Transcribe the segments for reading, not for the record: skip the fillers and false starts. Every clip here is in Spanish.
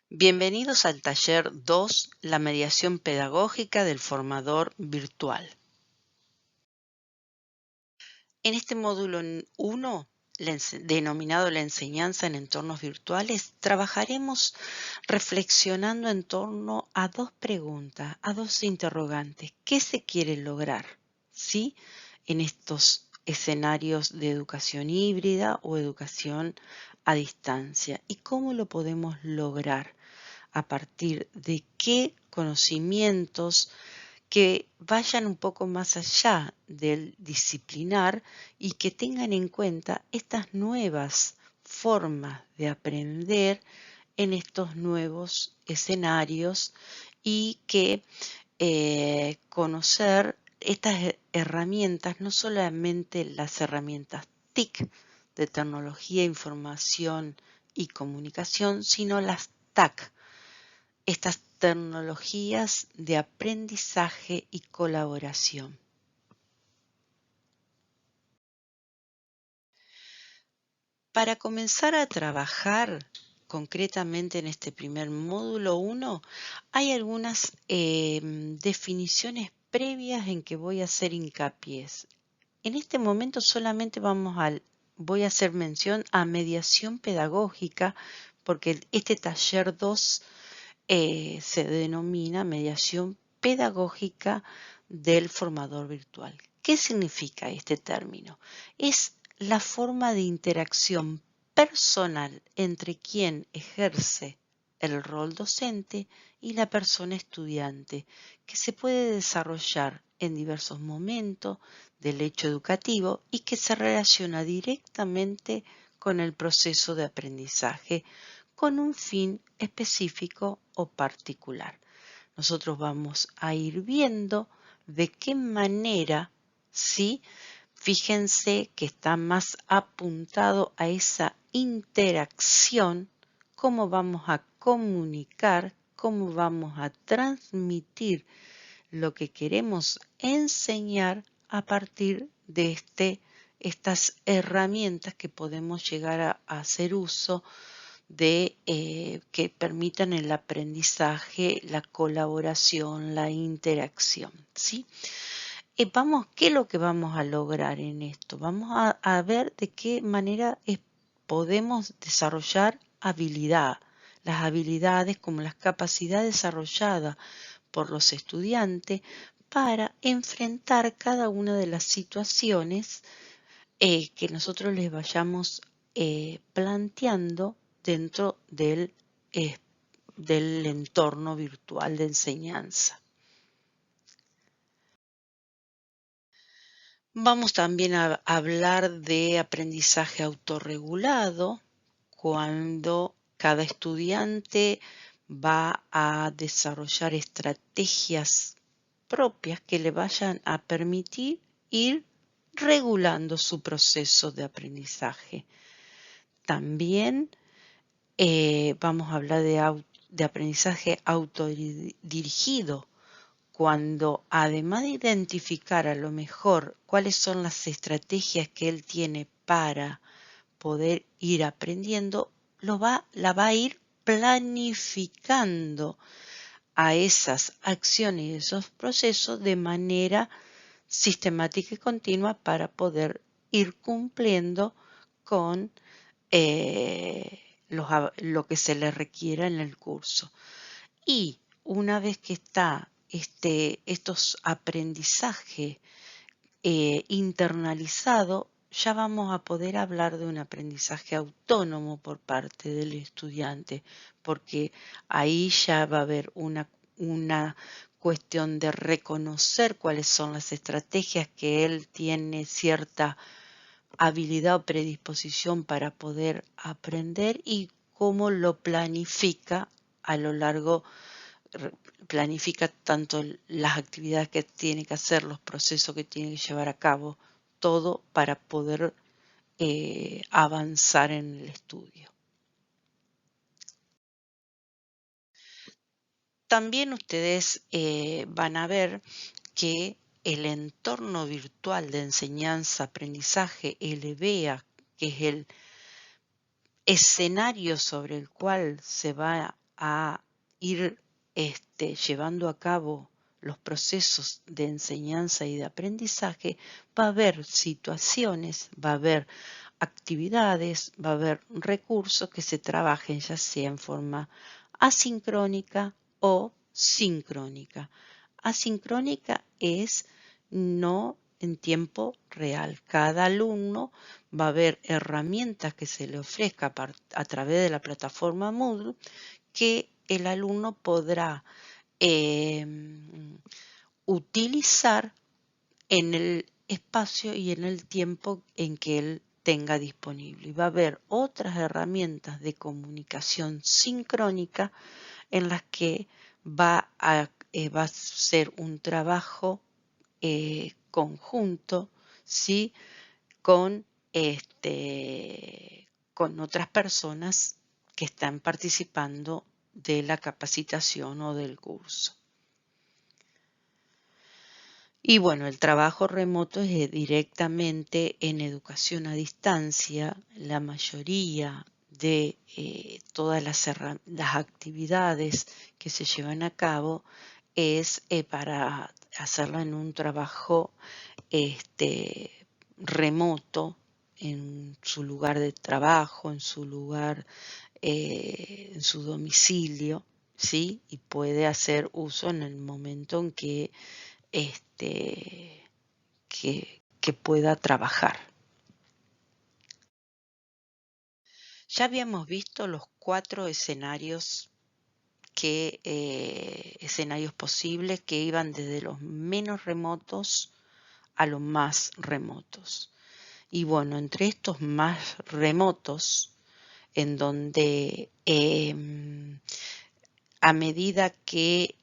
Bienvenidos al taller 2, la mediación pedagógica del formador virtual. En este módulo 1, denominado la enseñanza en entornos virtuales, trabajaremos reflexionando en torno a dos preguntas, a dos interrogantes. ¿Qué se quiere lograr? ¿Sí? En estos escenarios de educación híbrida o educación a distancia. ¿Y cómo lo podemos lograr? ¿A partir de qué conocimientos que vayan un poco más allá del disciplinar y que tengan en cuenta estas nuevas formas de aprender en estos nuevos escenarios y que conocer estas herramientas, no solamente las herramientas TIC de tecnología, información y comunicación, sino las TAC, estas tecnologías de aprendizaje y colaboración. Para comenzar a trabajar concretamente en este primer módulo 1, hay algunas definiciones previas en que voy a hacer hincapié. En este momento solamente voy a hacer mención a mediación pedagógica, porque este taller 2 se denomina mediación pedagógica del formador virtual. ¿Qué significa este término? Es la forma de interacción personal entre quien ejerce el rol docente y la persona estudiante, que se puede desarrollar en diversos momentos del hecho educativo y que se relaciona directamente con el proceso de aprendizaje con un fin específico o particular. Nosotros vamos a ir viendo de qué manera, ¿sí? Fíjense que está más apuntado a esa interacción, cómo vamos a comunicar, cómo vamos a transmitir lo que queremos enseñar a partir de estas herramientas que podemos llegar a hacer uso de que permitan el aprendizaje, la colaboración, la interacción, ¿sí? ¿Qué es lo que vamos a lograr en esto? Vamos a ver de qué manera podemos desarrollar las habilidades como las capacidades desarrolladas por los estudiantes para enfrentar cada una de las situaciones que nosotros les vayamos planteando dentro del entorno virtual de enseñanza. Vamos también a hablar de aprendizaje autorregulado, cuando cada estudiante va a desarrollar estrategias propias que le vayan a permitir ir regulando su proceso de aprendizaje. También vamos a hablar de aprendizaje autodirigido, cuando además de identificar a lo mejor cuáles son las estrategias que él tiene para poder ir aprendiendo, la va a ir planificando a esas acciones y esos procesos de manera sistemática y continua para poder ir cumpliendo con lo que se le requiera en el curso. Y una vez que está estos aprendizajes internalizado, ya vamos a poder hablar de un aprendizaje autónomo por parte del estudiante, porque ahí ya va a haber una cuestión de reconocer cuáles son las estrategias que él tiene cierta habilidad o predisposición para poder aprender y cómo lo planifica a lo largo, planifica tanto las actividades que tiene que hacer, los procesos que tiene que llevar a cabo, todo para poder avanzar en el estudio. También ustedes van a ver que el entorno virtual de enseñanza-aprendizaje, el EBEA, que es el escenario sobre el cual se va a ir llevando a cabo los procesos de enseñanza y de aprendizaje, va a haber situaciones, va a haber actividades, va a haber recursos que se trabajen ya sea en forma asincrónica o sincrónica. Asincrónica es no en tiempo real. Cada alumno va a haber herramientas que se le ofrezca a través de la plataforma Moodle que el alumno podrá utilizar en el espacio y en el tiempo en que él tenga disponible. Y va a haber otras herramientas de comunicación sincrónica en las que va a ser un trabajo conjunto, ¿sí? Con, con otras personas que están participando de la capacitación o del curso. Y bueno, el trabajo remoto es directamente en educación a distancia. La mayoría de todas las actividades que se llevan a cabo es para hacerla en un trabajo remoto, en su lugar de trabajo, en su lugar, en su domicilio, ¿sí? Y puede hacer uso en el momento en que que pueda trabajar. Ya habíamos visto los 4 escenarios escenarios posibles que iban desde los menos remotos a los más remotos. Y bueno, entre estos más remotos, en donde a medida que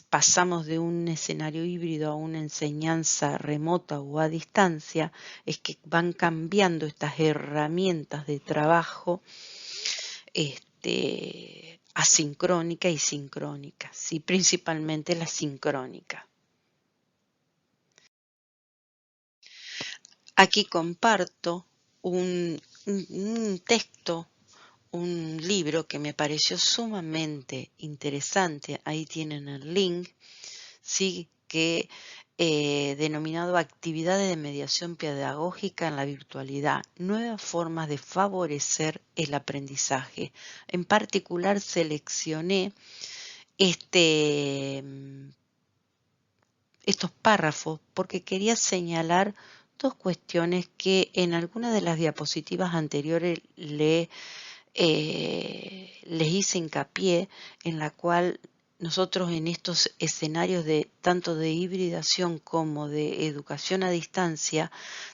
pasamos de un escenario híbrido a una enseñanza remota o a distancia, es que van cambiando estas herramientas de trabajo asincrónica y sincrónica, ¿sí? Principalmente la sincrónica. Aquí comparto un texto, un libro que me pareció sumamente interesante. Ahí tienen el link, sí, que denominado Actividades de Mediación Pedagógica en la Virtualidad, nuevas formas de favorecer el aprendizaje. En particular seleccioné estos párrafos porque quería señalar 2 cuestiones que en algunas de las diapositivas anteriores les hice hincapié, en la cual nosotros en estos escenarios de tanto de hibridación como de educación a distancia,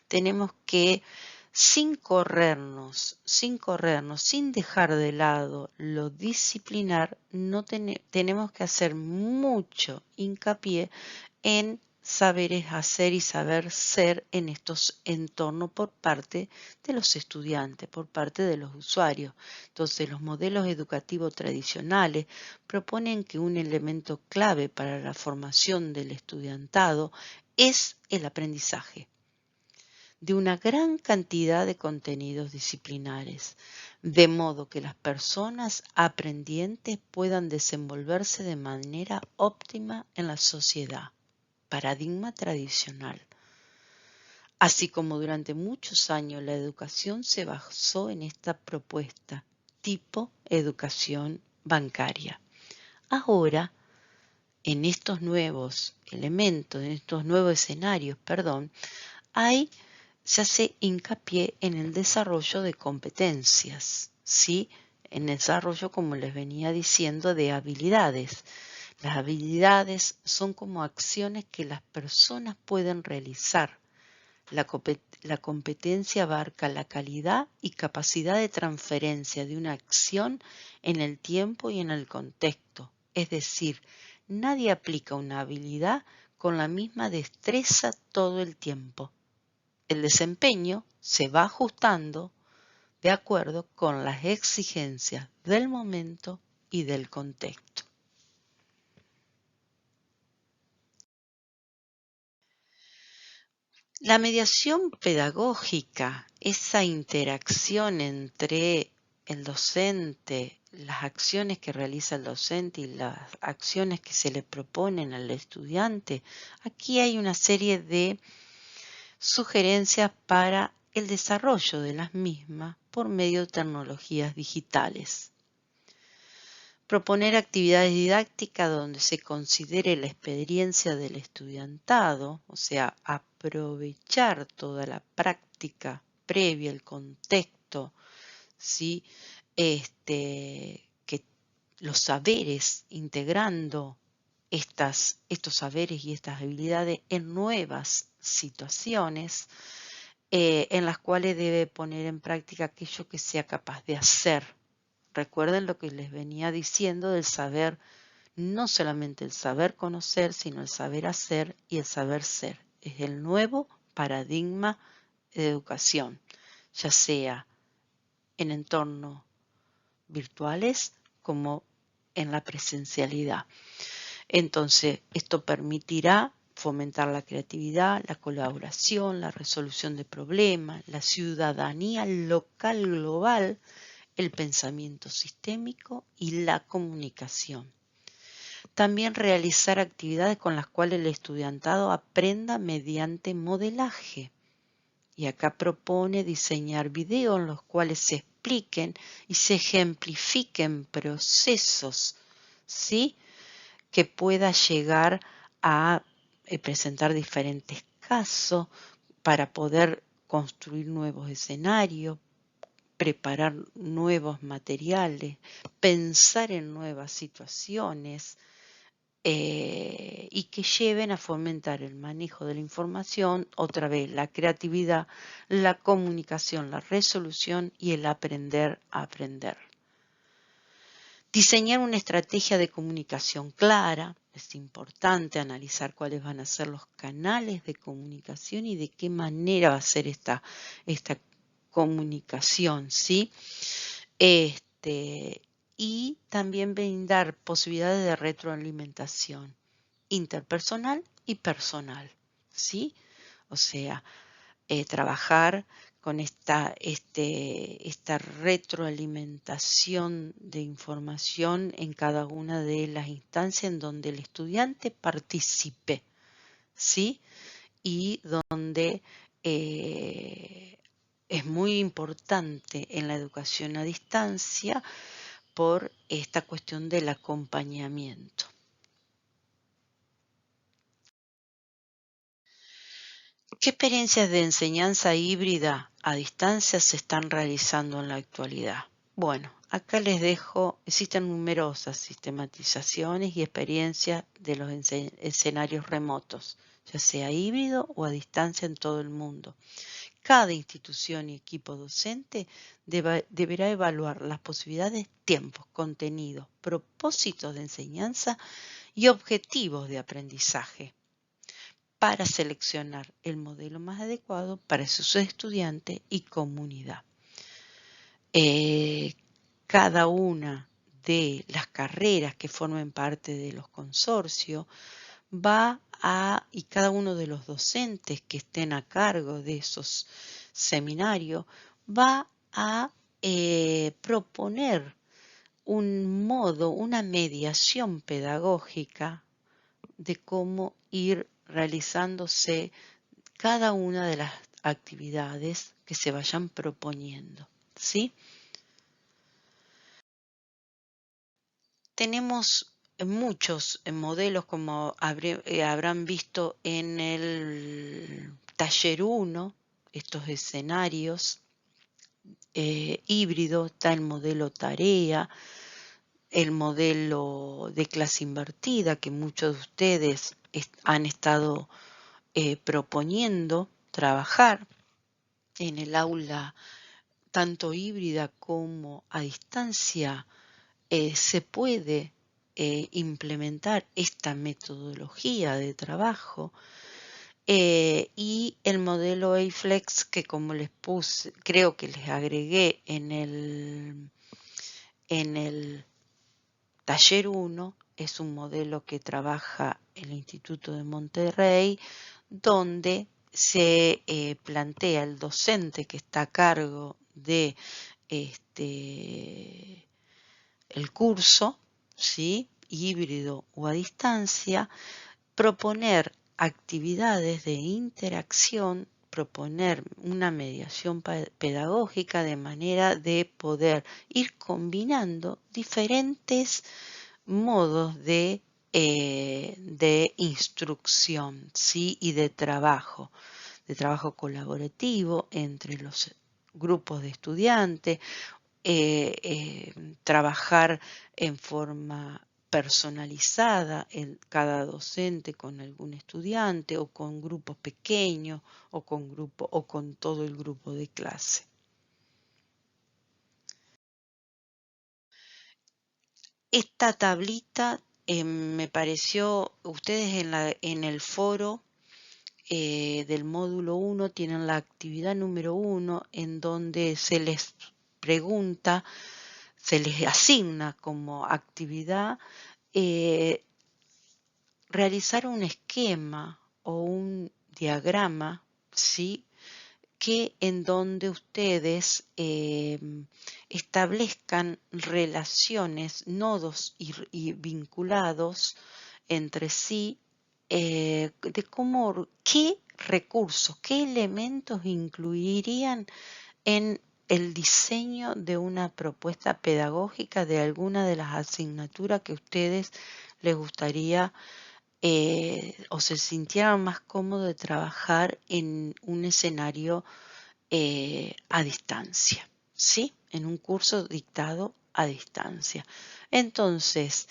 tenemos que sin corrernos, sin dejar de lado lo disciplinar, no tenemos que hacer mucho hincapié en saberes hacer y saber ser en estos entornos por parte de los estudiantes, por parte de los usuarios. Entonces, los modelos educativos tradicionales proponen que un elemento clave para la formación del estudiantado es el aprendizaje de una gran cantidad de contenidos disciplinares, de modo que las personas aprendientes puedan desenvolverse de manera óptima en la sociedad. Paradigma tradicional. Así como durante muchos años la educación se basó en esta propuesta, tipo educación bancaria. Ahora, en estos nuevos elementos, en estos nuevos escenarios, se hace hincapié en el desarrollo de competencias, ¿sí? En el desarrollo, como les venía diciendo, de habilidades. Las habilidades son como acciones que las personas pueden realizar. La competencia abarca la calidad y capacidad de transferencia de una acción en el tiempo y en el contexto. Es decir, nadie aplica una habilidad con la misma destreza todo el tiempo. El desempeño se va ajustando de acuerdo con las exigencias del momento y del contexto. La mediación pedagógica, esa interacción entre el docente, las acciones que realiza el docente y las acciones que se le proponen al estudiante, aquí hay una serie de sugerencias para el desarrollo de las mismas por medio de tecnologías digitales. Proponer actividades didácticas donde se considere la experiencia del estudiantado, o sea, aprovechar toda la práctica previa, el contexto, ¿sí? Que los saberes, integrando estos saberes y estas habilidades en nuevas situaciones en las cuales debe poner en práctica aquello que sea capaz de hacer. Recuerden lo que les venía diciendo del saber, no solamente el saber conocer, sino el saber hacer y el saber ser. Es el nuevo paradigma de educación, ya sea en entornos virtuales como en la presencialidad. Entonces, esto permitirá fomentar la creatividad, la colaboración, la resolución de problemas, la ciudadanía local global, el pensamiento sistémico y la comunicación. También realizar actividades con las cuales el estudiantado aprenda mediante modelaje. Y acá propone diseñar videos en los cuales se expliquen y se ejemplifiquen procesos, ¿sí? Que pueda llegar a presentar diferentes casos para poder construir nuevos escenarios, preparar nuevos materiales, pensar en nuevas situaciones y que lleven a fomentar el manejo de la información, otra vez la creatividad, la comunicación, la resolución y el aprender a aprender. Diseñar una estrategia de comunicación clara, es importante analizar cuáles van a ser los canales de comunicación y de qué manera va a ser esta comunicación, ¿sí? Y también brindar posibilidades de retroalimentación interpersonal y personal, ¿sí? O sea, trabajar con esta retroalimentación de información en cada una de las instancias en donde el estudiante participe, ¿sí? Y donde es muy importante en la educación a distancia por esta cuestión del acompañamiento. ¿Qué experiencias de enseñanza híbrida a distancia se están realizando en la actualidad? Bueno, acá les dejo, existen numerosas sistematizaciones y experiencias de los escenarios remotos, ya sea híbrido o a distancia en todo el mundo. Cada institución y equipo docente deberá evaluar las posibilidades, tiempos, contenidos, propósitos de enseñanza y objetivos de aprendizaje para seleccionar el modelo más adecuado para sus estudiantes y comunidad. Cada una de las carreras que formen parte de los consorcios y cada uno de los docentes que estén a cargo de esos seminarios va a proponer un modo, una mediación pedagógica de cómo ir realizándose cada una de las actividades que se vayan proponiendo, ¿sí? Tenemos muchos modelos, como habrán visto en el taller 1, estos escenarios híbridos, está el modelo tarea, el modelo de clase invertida que muchos de ustedes han estado proponiendo trabajar en el aula tanto híbrida como a distancia. Se puede implementar esta metodología de trabajo y el modelo AFLEX que como les puse, creo que les agregué en el taller 1, es un modelo que trabaja el Instituto de Monterrey, donde se plantea el docente que está a cargo de el curso, ¿sí? Híbrido o a distancia, proponer actividades de interacción, proponer una mediación pedagógica de manera de poder ir combinando diferentes modos de instrucción, ¿sí? Y de trabajo colaborativo entre los grupos de estudiantes, trabajar en forma personalizada en cada docente con algún estudiante o con grupos pequeños o con todo el grupo de clase. Esta tablita me pareció, ustedes en el foro del módulo 1 tienen la actividad número 1 en donde se les pregunta, se les asigna como actividad realizar un esquema o un diagrama, ¿sí? Que en donde ustedes establezcan relaciones, nodos y vinculados entre sí, de cómo, qué recursos, qué elementos incluirían en el diseño de una propuesta pedagógica de alguna de las asignaturas que a ustedes les gustaría o se sintieran más cómodos de trabajar en un escenario a distancia, ¿sí? En un curso dictado a distancia. Entonces,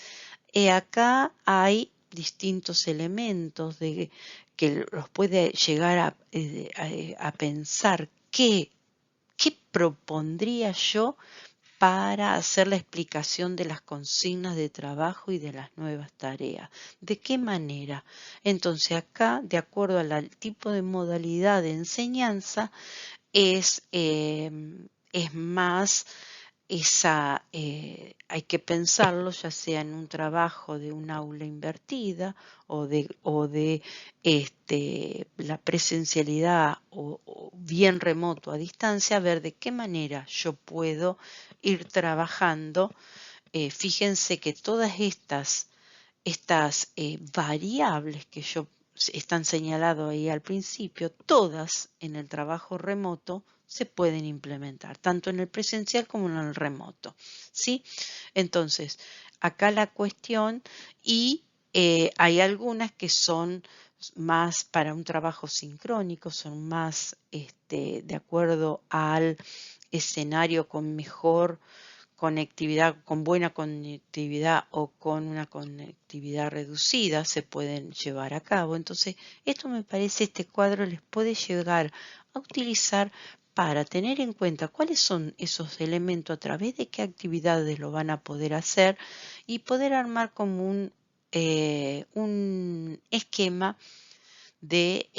acá hay distintos elementos que los puede llegar a pensar qué propondría yo para hacer la explicación de las consignas de trabajo y de las nuevas tareas. ¿De qué manera? Entonces acá, de acuerdo al tipo de modalidad de enseñanza, es más hay que pensarlo ya sea en un trabajo de un aula invertida o de la presencialidad o bien remoto a distancia, ver de qué manera yo puedo ir trabajando. Fíjense que todas estas variables que están señaladas ahí al principio, todas en el trabajo remoto se pueden implementar, tanto en el presencial como en el remoto, ¿sí? Entonces, acá la cuestión, y hay algunas que son más para un trabajo sincrónico, son más de acuerdo al escenario con mejor conectividad, con buena conectividad o con una conectividad reducida se pueden llevar a cabo. Entonces, esto me parece, este cuadro les puede llegar a utilizar para tener en cuenta cuáles son esos elementos, a través de qué actividades lo van a poder hacer y poder armar como un esquema de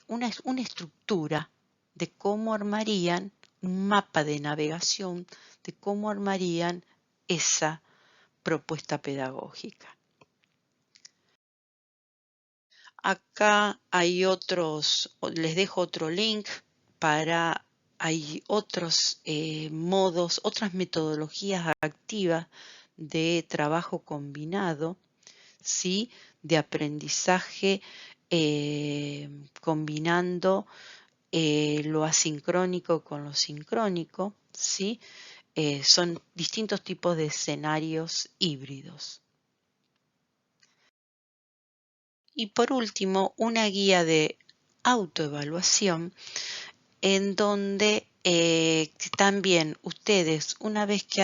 una estructura de cómo armarían un mapa de navegación de cómo armarían esa propuesta pedagógica. Acá hay les dejo otro link hay otros modos, otras metodologías activas de trabajo combinado, ¿sí? De aprendizaje combinando lo asincrónico con lo sincrónico, ¿sí? Son distintos tipos de escenarios híbridos. Y por último, una guía de autoevaluación en donde también ustedes, una vez que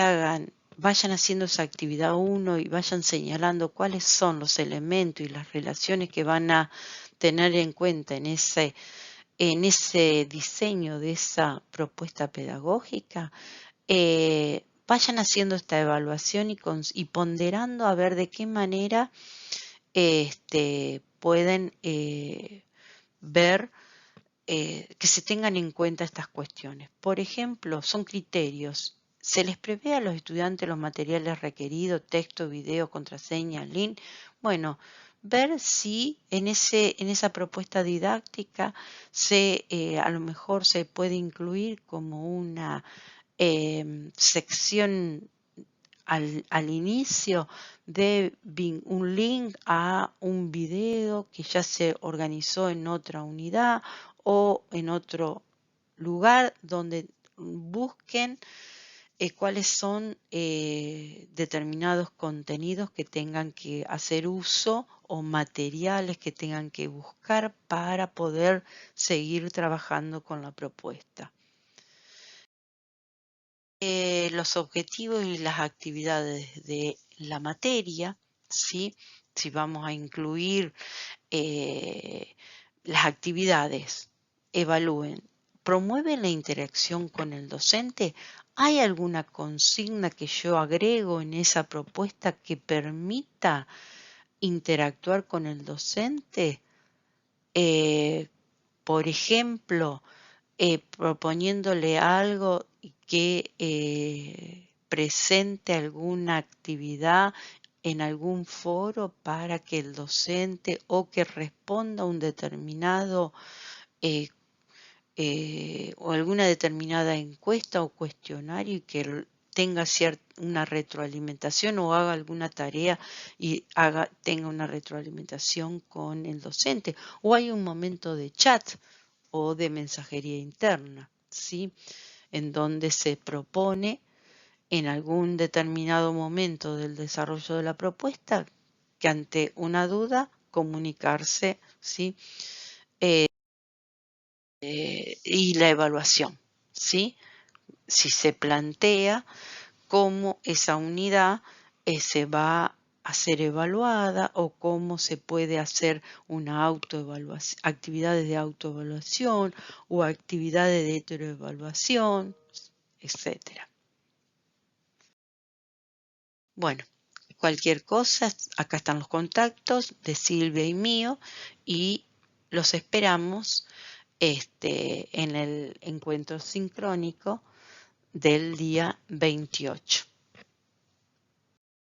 vayan haciendo esa actividad 1 y vayan señalando cuáles son los elementos y las relaciones que van a tener en cuenta en ese diseño de esa propuesta pedagógica, vayan haciendo esta evaluación y ponderando a ver de qué manera pueden ver que se tengan en cuenta estas cuestiones. Por ejemplo, son criterios. Se les prevé a los estudiantes los materiales requeridos, texto, video, contraseña, link. Bueno, ver si en esa propuesta didáctica a lo mejor se puede incluir como una sección al inicio de un link a un video que ya se organizó en otra unidad o en otro lugar donde busquen cuáles son determinados contenidos que tengan que hacer uso o materiales que tengan que buscar para poder seguir trabajando con la propuesta. Los objetivos y las actividades de la materia, ¿sí? Si vamos a incluir las actividades, evalúen, ¿promueven la interacción con el docente? ¿Hay alguna consigna que yo agrego en esa propuesta que permita interactuar con el docente? Por ejemplo, proponiéndole algo que presente alguna actividad en algún foro para que el docente o que responda a un determinado eh, o alguna determinada encuesta o cuestionario y que tenga una retroalimentación o haga alguna tarea y tenga una retroalimentación con el docente, o hay un momento de chat o de mensajería interna, ¿sí? En donde se propone en algún determinado momento del desarrollo de la propuesta que ante una duda comunicarse, ¿sí? Y la evaluación, ¿sí? Si se plantea cómo esa unidad se va a ser evaluada o cómo se puede hacer una autoevaluación, actividades de autoevaluación o actividades de heteroevaluación, etcétera. Bueno, cualquier cosa, acá están los contactos de Silvia y mío y los esperamos en el encuentro sincrónico del día 28.